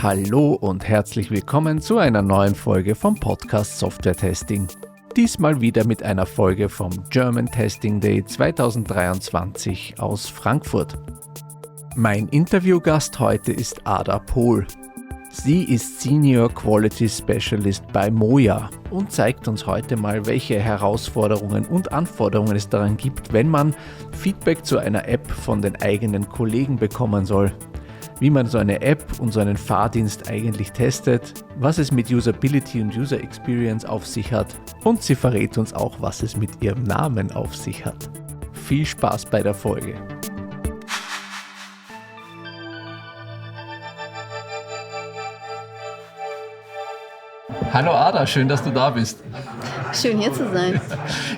Hallo und herzlich willkommen zu einer neuen Folge vom Podcast Software Testing. Diesmal wieder mit einer Folge vom German Testing Day 2023 aus Frankfurt. Mein Interviewgast heute ist Ada Pohl. Sie ist Senior Quality Specialist bei Moja und zeigt uns heute mal, welche Herausforderungen und Anforderungen es daran gibt, wenn man Feedback zu einer App von den eigenen Kollegen bekommen soll. Wie man so eine App und so einen Fahrdienst eigentlich testet, was es mit Usability und User Experience auf sich hat und sie verrät uns auch, was es mit ihrem Namen auf sich hat. Viel Spaß bei der Folge! Hallo Ada, schön, dass du da bist. Schön hier zu sein.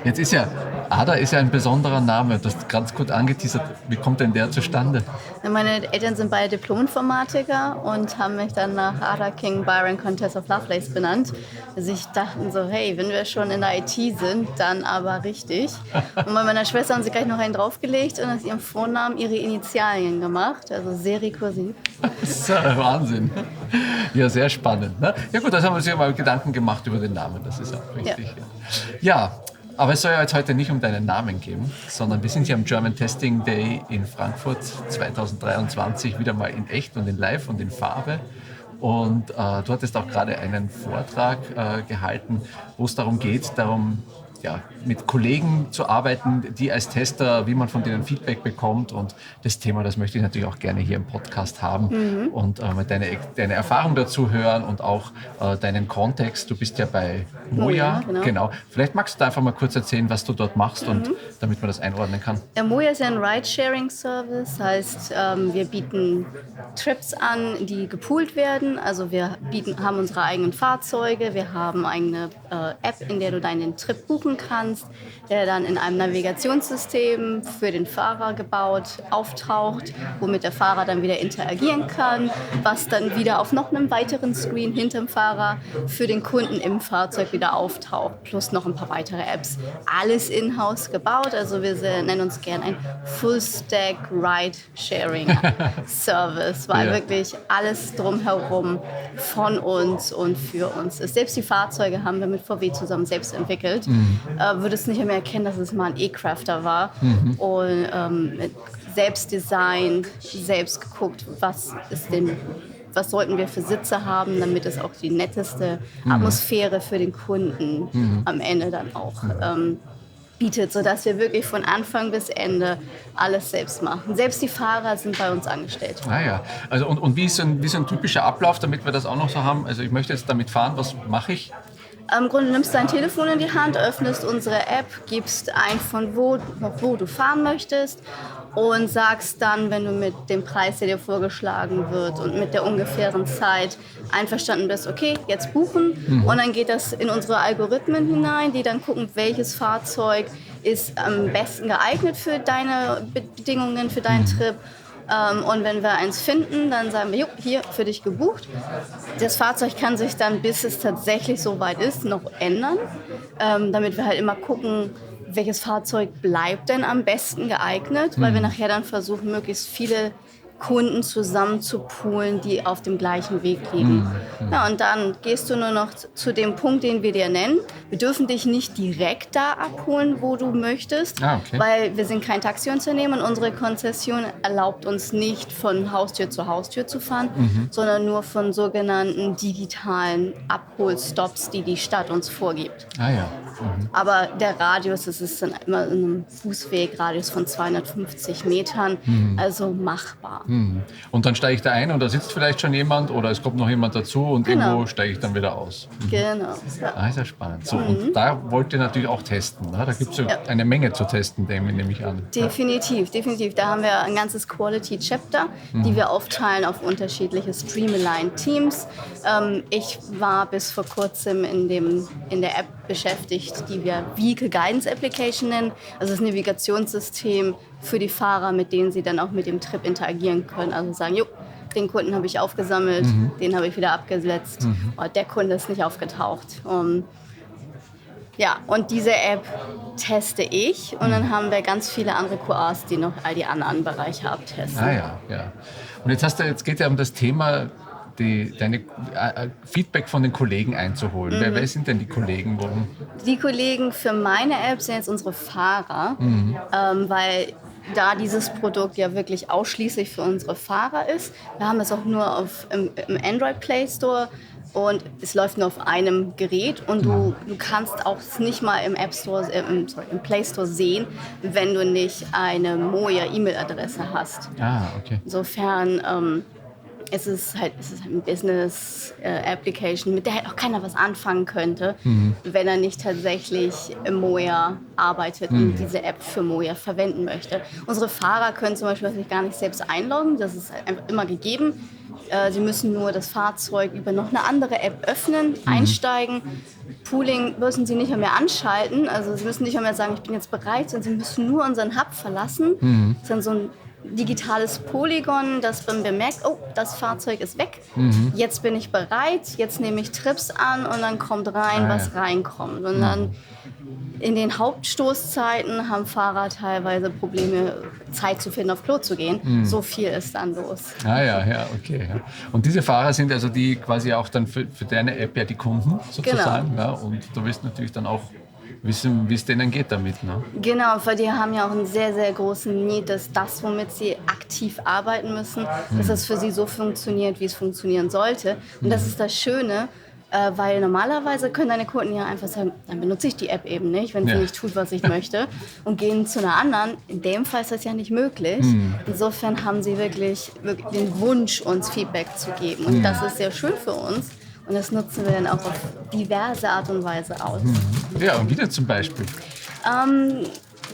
Jetzt ist ja, Ada ist ja ein besonderer Name. Du hast ganz gut angeteasert. Wie kommt denn der zustande? Meine Eltern sind beide Diplom-Informatiker und haben mich dann nach Ada King Byron Contest of Lovelace benannt. Also ich dachte so, hey, wenn wir schon in der IT sind, dann aber richtig. Und bei meiner Schwester haben sie gleich noch einen draufgelegt und aus ihrem Vornamen ihre Initialien gemacht. Also sehr rekursiv. Das ist ja Wahnsinn. Ja, sehr spannend. Ne? Ja gut, das haben wir uns ja mal Gedanken gemacht über den Namen. Das ist auch richtig. Ja, aber es soll ja jetzt heute nicht um deinen Namen gehen, sondern wir sind hier am German Testing Day in Frankfurt 2023 wieder mal in echt und in live und in Farbe. Und du hattest auch gerade einen Vortrag gehalten, wo es darum geht, mit Kollegen zu arbeiten, die als Tester, wie man von denen Feedback bekommt. Und das Thema, das möchte ich natürlich auch gerne hier im Podcast haben und deine Erfahrung dazu hören und auch deinen Kontext. Du bist ja bei Moja. Genau. Vielleicht magst du da einfach mal kurz erzählen, was du dort machst und damit man das einordnen kann. Moja ist ja ein Ride-Sharing-Service, heißt, wir bieten Trips an, die gepoolt werden. Also wir haben unsere eigenen Fahrzeuge, wir haben eine App, in der du deinen Trip buchen kannst, der dann in einem Navigationssystem für den Fahrer gebaut auftaucht, womit der Fahrer dann wieder interagieren kann, was dann wieder auf noch einem weiteren Screen hinterm Fahrer für den Kunden im Fahrzeug wieder auftaucht, plus noch ein paar weitere Apps. Alles in-house gebaut, also wir nennen uns gern ein Full-Stack Ride-Sharing-Service, weil wirklich alles drumherum von uns und für uns ist. Selbst die Fahrzeuge haben wir mit VW zusammen selbst entwickelt. Würdest nicht mehr erkennen, dass es mal ein E-Crafter war. Und selbst designt, selbst geguckt, was sollten wir für Sitze haben, damit es auch die netteste Atmosphäre für den Kunden am Ende dann auch bietet, sodass wir wirklich von Anfang bis Ende alles selbst machen. Selbst die Fahrer sind bei uns angestellt. Ah ja, also und wie ist so ein typischer Ablauf, damit wir das auch noch so haben? Also ich möchte jetzt damit fahren, was mache ich? Im Grunde nimmst du dein Telefon in die Hand, öffnest unsere App, gibst ein, von wo du fahren möchtest und sagst dann, wenn du mit dem Preis, der dir vorgeschlagen wird und mit der ungefähren Zeit einverstanden bist, okay, jetzt buchen. Und dann geht das in unsere Algorithmen hinein, die dann gucken, welches Fahrzeug ist am besten geeignet für deine Bedingungen, für deinen Trip. Und wenn wir eins finden, dann sagen wir, hier, für dich gebucht. Das Fahrzeug kann sich dann, bis es tatsächlich so weit ist, noch ändern, damit wir halt immer gucken, welches Fahrzeug bleibt denn am besten geeignet, weil wir nachher dann versuchen, möglichst viele Kunden zusammen zu poolen, die auf dem gleichen Weg liegen. Ja, und dann gehst du nur noch zu dem Punkt, den wir dir nennen. Wir dürfen dich nicht direkt da abholen, wo du möchtest, weil wir sind kein Taxiunternehmen und unsere Konzession erlaubt uns nicht, von Haustür zu Haustür zu fahren, sondern nur von sogenannten digitalen Abholstops, die die Stadt uns vorgibt. Aber der Radius, das ist dann immer in einem Fußwegradius von 250 Metern, also machbar. Und dann steige ich da ein und da sitzt vielleicht schon jemand oder es kommt noch jemand dazu und irgendwo steige ich dann wieder aus. Genau. Ja. Ist ja spannend. So, und da wollt ihr natürlich auch testen. Ne? Da gibt es ja eine Menge zu testen, nehme ich an. Definitiv. Da haben wir ein ganzes Quality Chapter, die wir aufteilen auf unterschiedliche Streamline-Teams. Ich war bis vor kurzem in der App beschäftigt, die wir Vehicle Guidance Application nennen. Also das Navigationssystem für die Fahrer, mit denen sie dann auch mit dem Trip interagieren können. Also sagen, den Kunden habe ich aufgesammelt, den habe ich wieder abgesetzt. Der Kunde ist nicht aufgetaucht. Und diese App teste ich und dann haben wir ganz viele andere QAs, die noch all die anderen Bereiche abtesten. Und jetzt geht ja um das Thema deine Feedback von den Kollegen einzuholen. Wer sind denn die Kollegen? Die Kollegen für meine App sind jetzt unsere Fahrer, weil da dieses Produkt ja wirklich ausschließlich für unsere Fahrer ist. Wir haben es auch nur im Android Play Store und es läuft nur auf einem Gerät und du kannst auch nicht mal im im Play Store sehen, wenn du nicht eine Moja-E-Mail-Adresse hast. Okay. Insofern es ist halt ein Business-Application, mit der halt auch keiner was anfangen könnte, wenn er nicht tatsächlich im Moja arbeitet und diese App für Moja verwenden möchte. Unsere Fahrer können zum Beispiel sich gar nicht selbst einloggen, das ist halt einfach immer gegeben. Sie müssen nur das Fahrzeug über noch eine andere App öffnen, einsteigen. Pooling müssen sie nicht mehr anschalten, also sie müssen nicht mehr sagen, ich bin jetzt bereit, sondern sie müssen nur unseren Hub verlassen. Das ist dann so ein digitales Polygon, das dann bemerkt, oh, das Fahrzeug ist weg, jetzt bin ich bereit, jetzt nehme ich Trips an und dann kommt rein, was reinkommt. Und dann in den Hauptstoßzeiten haben Fahrer teilweise Probleme, Zeit zu finden, auf Klo zu gehen. So viel ist dann los. Okay. Ja. Und diese Fahrer sind also die quasi auch dann für deine App ja die Kunden sozusagen. Genau. Ja, und du wirst natürlich dann auch wissen, wie es denen geht damit. Ne? Genau, weil die haben ja auch einen sehr, sehr großen Need, dass das, womit sie aktiv arbeiten müssen, dass das für sie so funktioniert, wie es funktionieren sollte. Und das ist das Schöne, weil normalerweise können deine Kunden ja einfach sagen, dann benutze ich die App eben nicht, wenn sie nicht tut, was ich möchte, und gehen zu einer anderen. In dem Fall ist das ja nicht möglich. Insofern haben sie wirklich den Wunsch, uns Feedback zu geben. Und das ist sehr schön für uns. Und das nutzen wir dann auch auf diverse Art und Weise aus. Ja, und wieder zum Beispiel?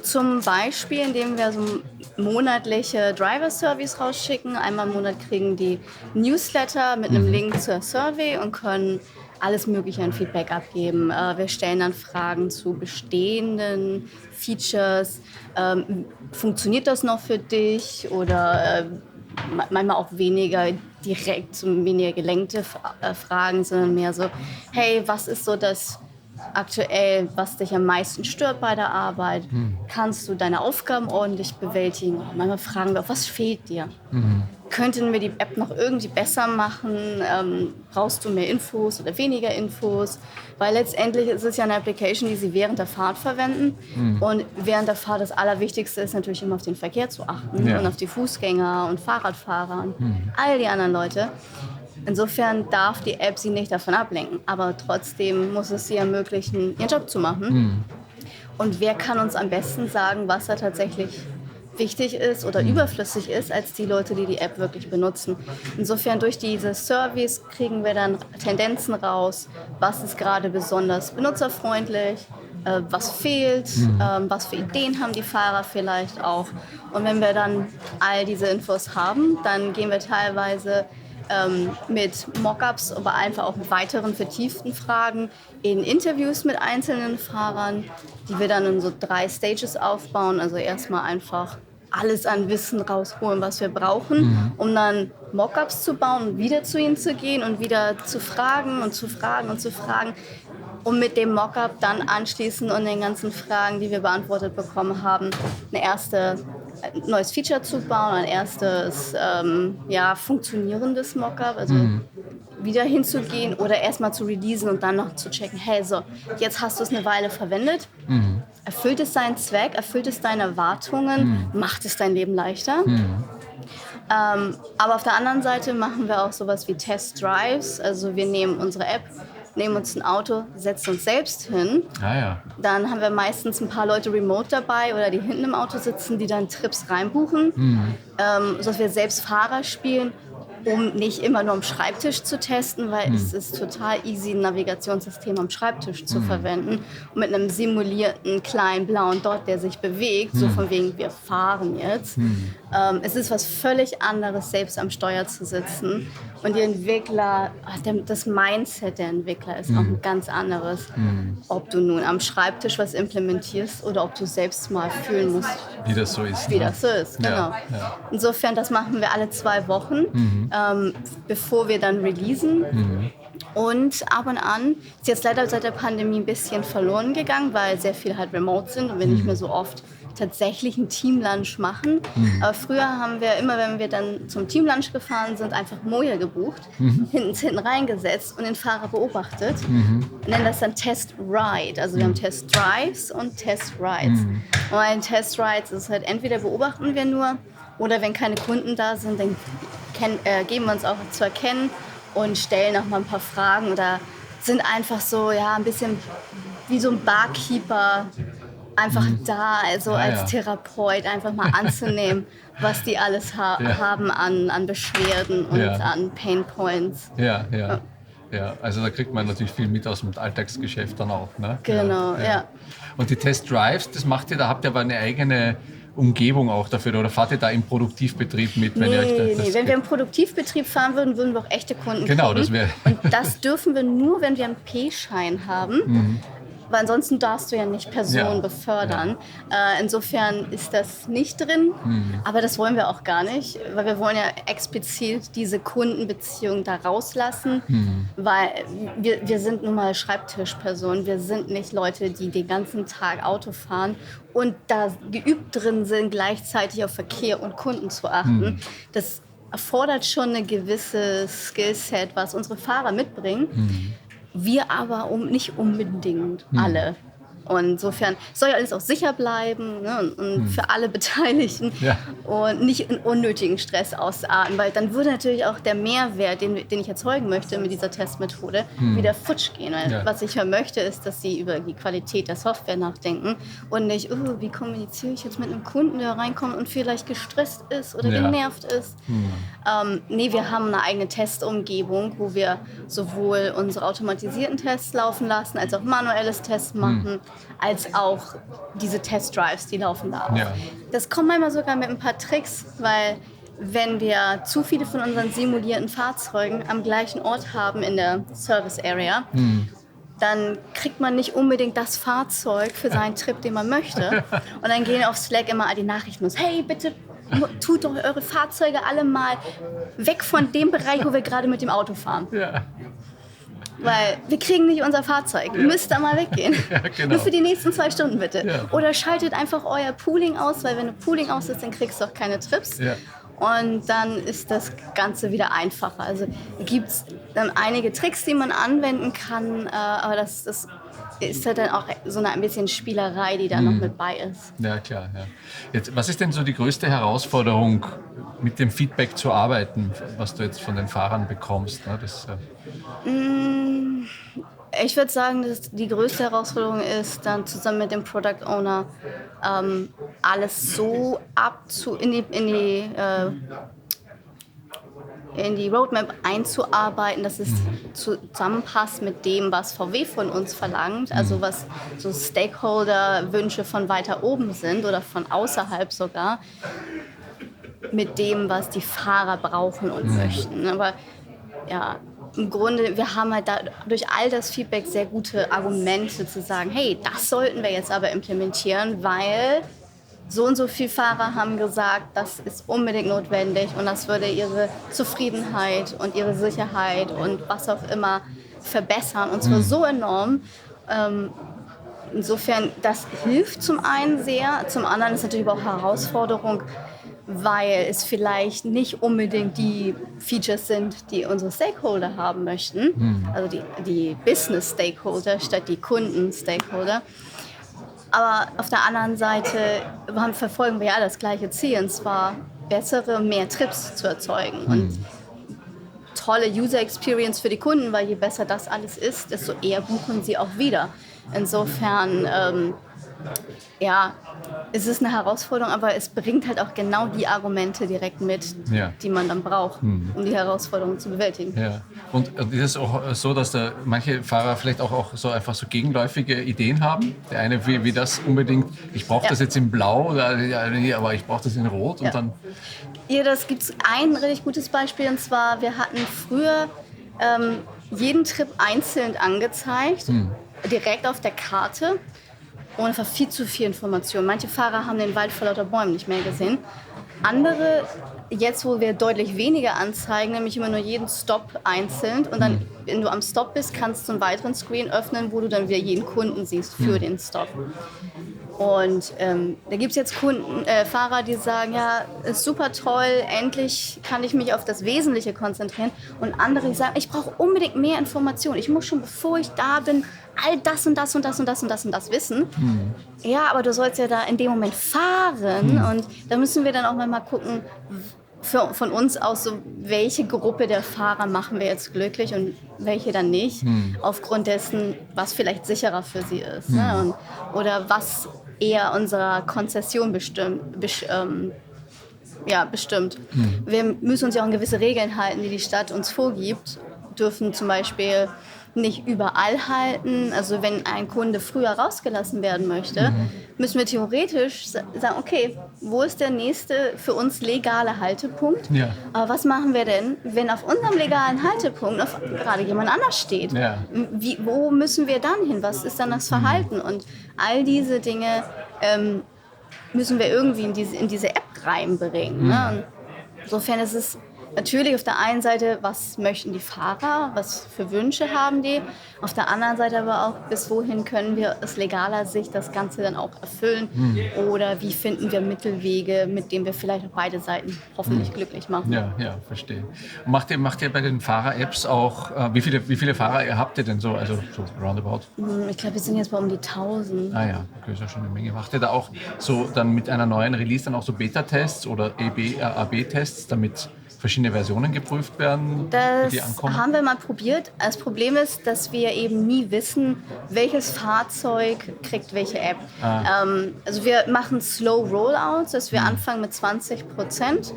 Zum Beispiel, indem wir so monatliche Driver-Surveys rausschicken. Einmal im Monat kriegen die Newsletter mit einem Link zur Survey und können alles Mögliche an Feedback abgeben. Wir stellen dann Fragen zu bestehenden Features. Funktioniert das noch für dich? Oder manchmal auch weniger direkt, weniger gelenkte Fragen, sondern mehr so, hey, was ist so das aktuell, was dich am meisten stört bei der Arbeit? Kannst du deine Aufgaben ordentlich bewältigen? Manchmal fragen wir auch, was fehlt dir? Könnten wir die App noch irgendwie besser machen? Brauchst du mehr Infos oder weniger Infos? Weil letztendlich ist es ja eine Application, die sie während der Fahrt verwenden. Und während der Fahrt das Allerwichtigste ist natürlich immer auf den Verkehr zu achten und auf die Fußgänger und Fahrradfahrer und all die anderen Leute. Insofern darf die App sie nicht davon ablenken, aber trotzdem muss es sie ermöglichen, ihren Job zu machen. Und wer kann uns am besten sagen, was da tatsächlich wichtig ist oder überflüssig ist, als die Leute, die die App wirklich benutzen. Insofern durch diese Surveys kriegen wir dann Tendenzen raus, was ist gerade besonders benutzerfreundlich, was fehlt, was für Ideen haben die Fahrer vielleicht auch. Und wenn wir dann all diese Infos haben, dann gehen wir teilweise mit Mockups, aber einfach auch mit weiteren vertieften Fragen in Interviews mit einzelnen Fahrern, die wir dann in so 3 Stages aufbauen. Also erstmal einfach alles an Wissen rausholen, was wir brauchen, um dann Mockups zu bauen und wieder zu ihnen zu gehen und wieder zu fragen und zu fragen und zu fragen, um mit dem Mockup dann anschließend und den ganzen Fragen, die wir beantwortet bekommen haben, ein neues Feature zu bauen, ein erstes funktionierendes Mockup, also wieder hinzugehen oder erstmal zu releasen und dann noch zu checken, hey, so, jetzt hast du es eine Weile verwendet, erfüllt es seinen Zweck, erfüllt es deine Erwartungen, macht es dein Leben leichter. Aber auf der anderen Seite machen wir auch sowas wie Test Drives, also wir nehmen unsere App, nehmen uns ein Auto, setzen uns selbst hin. Dann haben wir meistens ein paar Leute remote dabei oder die hinten im Auto sitzen, die dann Trips reinbuchen, sodass wir selbst Fahrer spielen, um nicht immer nur am Schreibtisch zu testen, weil es ist total easy, ein Navigationssystem am Schreibtisch zu verwenden und mit einem simulierten kleinen blauen Dot, der sich bewegt, so von wegen, wir fahren jetzt. Es ist was völlig anderes, selbst am Steuer zu sitzen. Und die Entwickler, das Mindset der Entwickler ist auch ein ganz anderes. Ob du nun am Schreibtisch was implementierst oder ob du selbst mal fühlen musst, wie das so ist. Das so ist, genau. Ja. Insofern, das machen wir alle 2 Wochen, bevor wir dann releasen. Und ab und an ist jetzt leider seit der Pandemie ein bisschen verloren gegangen, weil sehr viele halt remote sind und wir nicht mehr so oft tatsächlich einen Teamlunch machen. Aber früher haben wir immer, wenn wir dann zum Teamlunch gefahren sind, einfach Moja gebucht, hinten reingesetzt und den Fahrer beobachtet. Nennen das dann Test Ride. Also wir haben Test Drives und Test Rides. Und bei den Test Rides ist halt entweder beobachten wir nur oder wenn keine Kunden da sind, dann geben wir uns auch zu erkennen und stellen auch mal ein paar Fragen oder sind einfach so, ja, ein bisschen wie so ein Barkeeper einfach da, also als Therapeut einfach mal anzunehmen, was die alles haben an Beschwerden und an Pain Points. Ja, also da kriegt man natürlich viel mit aus dem Alltagsgeschäft dann auch. Ne? Genau, ja. Und die Test Drives, das macht ihr, da habt ihr aber eine eigene Umgebung auch dafür oder fahrt ihr da im Produktivbetrieb mit? Wenn Wenn wir im Produktivbetrieb fahren würden, würden wir auch echte Kunden kriegen. Das wäre. Und das dürfen wir nur, wenn wir einen P-Schein haben. Weil ansonsten darfst du ja nicht Personen befördern. Insofern ist das nicht drin, aber das wollen wir auch gar nicht, weil wir wollen ja explizit diese Kundenbeziehung da rauslassen, weil wir sind nun mal Schreibtischpersonen, wir sind nicht Leute, die den ganzen Tag Auto fahren und da geübt drin sind, gleichzeitig auf Verkehr und Kunden zu achten. Das erfordert schon eine gewisse Skillset, was unsere Fahrer mitbringen. Wir aber nicht unbedingt alle. Und insofern soll ja alles auch sicher bleiben, ne? Und für alle Beteiligten und nicht in unnötigen Stress ausarten, weil dann würde natürlich auch der Mehrwert, den ich erzeugen möchte mit dieser Testmethode, wieder futsch gehen. Weil was ich ja möchte, ist, dass sie über die Qualität der Software nachdenken und nicht, wie kommuniziere ich jetzt mit einem Kunden, der reinkommt und vielleicht gestresst ist oder genervt ist. Wir haben eine eigene Testumgebung, wo wir sowohl unsere automatisierten Tests laufen lassen, als auch manuelles Tests machen, als auch diese Test-Drives, die laufen da auch. Das kommt manchmal sogar mit ein paar Tricks, weil wenn wir zu viele von unseren simulierten Fahrzeugen am gleichen Ort haben in der Service Area, dann kriegt man nicht unbedingt das Fahrzeug für seinen Trip, den man möchte. Und dann gehen auf Slack immer die Nachrichten los, hey, bitte tut doch eure Fahrzeuge alle mal weg von dem Bereich, wo wir gerade mit dem Auto fahren. Weil wir kriegen nicht unser Fahrzeug. Ihr müsst da mal weggehen. Nur für die nächsten 2 Stunden bitte. Oder schaltet einfach euer Pooling aus, weil wenn du Pooling aus ist, dann kriegst du auch keine Trips. Und dann ist das Ganze wieder einfacher. Also gibt es dann einige Tricks, die man anwenden kann, aber das ist halt dann auch so ein bisschen Spielerei, die da noch mit bei ist. Ja, klar. Ja. Jetzt, was ist denn so die größte Herausforderung, mit dem Feedback zu arbeiten, was du jetzt von den Fahrern bekommst? Ne? Ich würde sagen, dass die größte Herausforderung ist, dann zusammen mit dem Product Owner alles so in die Roadmap einzuarbeiten, dass es zusammenpasst mit dem, was VW von uns verlangt, also was so Stakeholder-Wünsche von weiter oben sind oder von außerhalb sogar, mit dem, was die Fahrer brauchen und möchten. Aber ja, im Grunde, wir haben halt durch all das Feedback sehr gute Argumente zu sagen, hey, das sollten wir jetzt aber implementieren, weil so und so viele Fahrer haben gesagt, das ist unbedingt notwendig und das würde ihre Zufriedenheit und ihre Sicherheit und was auch immer verbessern. Und zwar so enorm. Insofern, das hilft zum einen sehr, zum anderen ist natürlich aber auch Herausforderung, weil es vielleicht nicht unbedingt die Features sind, die unsere Stakeholder haben möchten, also die Business-Stakeholder statt die Kunden-Stakeholder. Aber auf der anderen Seite verfolgen wir ja das gleiche Ziel, und zwar mehr Trips zu erzeugen und tolle User Experience für die Kunden, weil je besser das alles ist, desto eher buchen sie auch wieder. Insofern, es ist eine Herausforderung, aber es bringt halt auch genau die Argumente direkt mit, die man dann braucht, um die Herausforderung zu bewältigen. Ja. Und ist es auch so, dass da manche Fahrer vielleicht auch so einfach so gegenläufige Ideen haben? Der eine wie das unbedingt, ich brauche das jetzt in Blau, oder, aber ich brauche das in Rot und dann... Ja, das gibt ein richtig gutes Beispiel, und zwar, wir hatten früher jeden Trip einzeln angezeigt, direkt auf der Karte. Und es war viel zu viel Information. Manche Fahrer haben den Wald vor lauter Bäumen nicht mehr gesehen. Andere, jetzt wo wir deutlich weniger anzeigen, nämlich immer nur jeden Stop einzeln. Und dann, wenn du am Stop bist, kannst du einen weiteren Screen öffnen, wo du dann wieder jeden Kunden siehst für den Stop. Und da gibt es jetzt Fahrer, die sagen, ja, ist super toll, endlich kann ich mich auf das Wesentliche konzentrieren. Und andere, die sagen, ich brauche unbedingt mehr Informationen. Ich muss schon, bevor ich da bin, all das und das und das und das und das und das wissen. Ja, aber du sollst ja da in dem Moment fahren. Und da müssen wir dann auch mal gucken, von uns aus, so, welche Gruppe der Fahrer machen wir jetzt glücklich und welche dann nicht, aufgrund dessen, was vielleicht sicherer für sie ist. Ne? Oder was eher unserer Konzession bestimmt. Wir müssen uns ja auch an gewisse Regeln halten, die die Stadt uns vorgibt, dürfen zum Beispiel nicht überall halten. Also wenn ein Kunde früher rausgelassen werden möchte, müssen wir theoretisch sagen, okay, wo ist der nächste für uns legale Haltepunkt? Ja. Aber was machen wir denn, wenn auf unserem legalen Haltepunkt gerade jemand anders steht? Ja. Wo müssen wir dann hin? Was ist dann das Verhalten? Und all diese Dinge müssen wir irgendwie in diese App reinbringen. Ne? Und insofern ist es natürlich auf der einen Seite, was möchten die Fahrer, was für Wünsche haben die, auf der anderen Seite aber auch, bis wohin können wir aus legaler Sicht das Ganze dann auch erfüllen oder wie finden wir Mittelwege, mit denen wir vielleicht auch beide Seiten hoffentlich glücklich machen. Ja, verstehe. Und macht ihr bei den Fahrer-Apps auch, wie viele Fahrer habt ihr denn so, also so roundabout? Ich glaube, wir sind jetzt bei um die 1000. Ah ja, okay, ist ja schon eine Menge. Macht ihr da auch so dann mit einer neuen Release dann auch so Beta-Tests oder AB-Tests, damit verschiedene Versionen geprüft werden, die ankommen? Das haben wir mal probiert. Das Problem ist, dass wir eben nie wissen, welches Fahrzeug kriegt welche App. Also wir machen Slow Rollouts, dass wir anfangen mit 20%,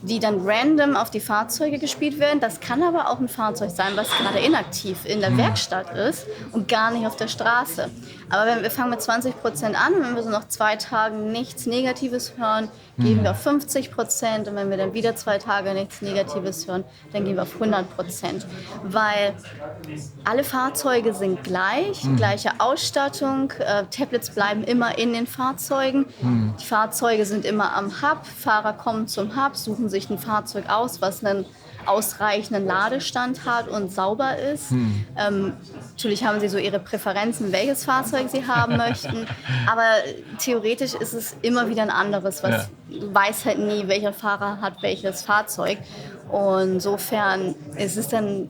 die dann random auf die Fahrzeuge gespielt werden. Das kann aber auch ein Fahrzeug sein, was gerade inaktiv in der Werkstatt ist und gar nicht auf der Straße. Aber wir fangen mit 20% an und wenn wir so nach 2 Tagen nichts Negatives hören, gehen wir auf 50% und wenn wir dann wieder 2 Tage nichts Negatives hören, dann gehen wir auf 100%. Weil alle Fahrzeuge sind gleich, gleiche Ausstattung, Tablets bleiben immer in den Fahrzeugen, die Fahrzeuge sind immer am Hub, Fahrer kommen zum Hub, suchen sich ein Fahrzeug aus, was einen ausreichenden Ladestand hat und sauber ist. Natürlich haben sie so ihre Präferenzen, welches Fahrzeug sie haben möchten, aber theoretisch ist es immer wieder ein anderes, du weißt halt nie, welcher Fahrer hat welches Fahrzeug. Und insofern ist es dann ein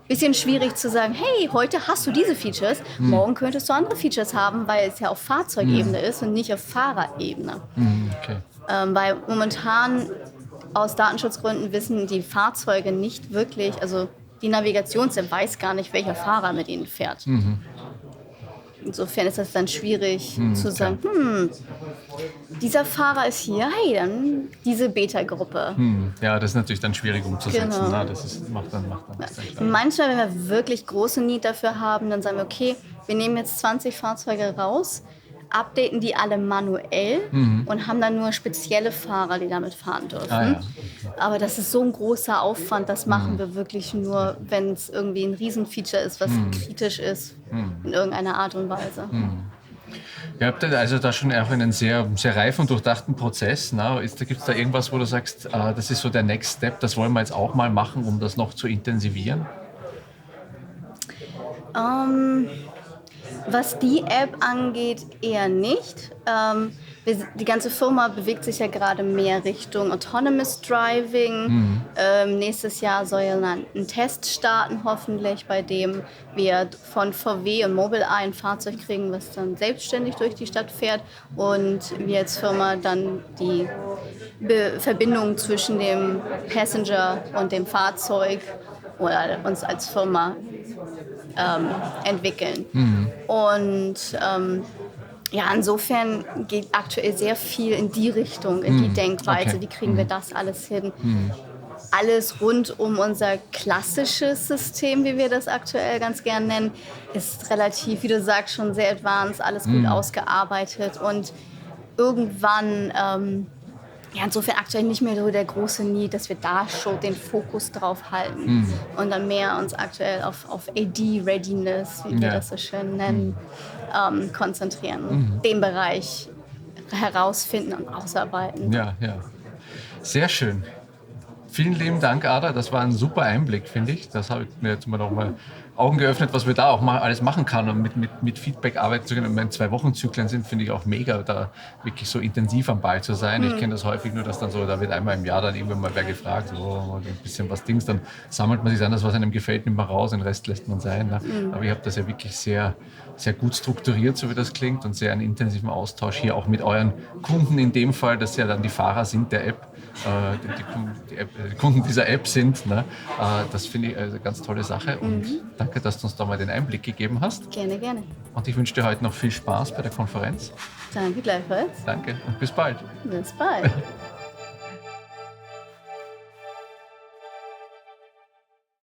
bisschen schwierig zu sagen, hey, heute hast du diese Features, morgen könntest du andere Features haben, weil es ja auf Fahrzeugebene ist und nicht auf Fahrerebene. Okay. Weil momentan aus Datenschutzgründen wissen die Fahrzeuge nicht wirklich, also die Navigations-App weiß gar nicht, welcher Fahrer mit ihnen fährt. Insofern ist das dann schwierig zu sagen, dieser Fahrer ist hier, hey, dann diese Beta-Gruppe. Ja, das ist natürlich dann schwierig umzusetzen. Genau. Na, das macht dann manchmal, wenn wir wirklich große Need dafür haben, dann sagen wir, okay, wir nehmen jetzt 20 Fahrzeuge raus, updaten die alle manuell und haben dann nur spezielle Fahrer, die damit fahren dürfen. Aber das ist so ein großer Aufwand, das machen wir wirklich nur, wenn es irgendwie ein Riesenfeature ist, was kritisch ist in irgendeiner Art und Weise. Ihr habt also da schon auch einen sehr, sehr reifen und durchdachten Prozess. Gibt es da irgendwas, wo du sagst, das ist so der Next Step, das wollen wir jetzt auch mal machen, um das noch zu intensivieren? Was die App angeht, eher nicht. Die ganze Firma bewegt sich ja gerade mehr Richtung Autonomous Driving. Nächstes Jahr soll ja ein Test starten, hoffentlich, bei dem wir von VW und Mobileye ein Fahrzeug kriegen, was dann selbstständig durch die Stadt fährt und wir als Firma dann die Verbindung zwischen dem Passenger und dem Fahrzeug oder uns als Firma entwickeln. Und insofern geht aktuell sehr viel in die Richtung, in die Denkweise. Okay. Wie kriegen wir das alles hin? Alles rund um unser klassisches System, wie wir das aktuell ganz gern nennen, ist relativ, wie du sagst, schon sehr advanced, alles gut ausgearbeitet und irgendwann insofern aktuell nicht mehr so der große Need, dass wir da schon den Fokus drauf halten und dann mehr uns aktuell auf AD-Readiness, wie wir das so schön nennen, konzentrieren. Den Bereich herausfinden und ausarbeiten. Ja. Sehr schön. Vielen lieben Dank, Ada. Das war ein super Einblick, finde ich. Das habe ich mir jetzt mal noch mal Augen geöffnet, was wir da auch alles machen kann und mit Feedback arbeiten zu können. Und wenn 2-Wochen-Zyklen sind, finde ich auch mega, da wirklich so intensiv am Ball zu sein. Ich kenne das häufig nur, dass dann so, da wird einmal im Jahr dann irgendwann mal wer gefragt, so ein bisschen was Dings, dann sammelt man sich an, das, was einem gefällt, nimmt man raus, den Rest lässt man sein. Ne? Aber ich habe das ja wirklich sehr, sehr gut strukturiert, so wie das klingt, und sehr einen intensiven Austausch hier auch mit euren Kunden in dem Fall, dass ja dann die Fahrer sind der App, die Kunden dieser App sind. Ne? Das finde ich eine ganz tolle Sache und danke, dass du uns da mal den Einblick gegeben hast. Gerne, gerne. Und ich wünsche dir heute noch viel Spaß bei der Konferenz. Danke gleichfalls. Danke und bis bald. Bis bald.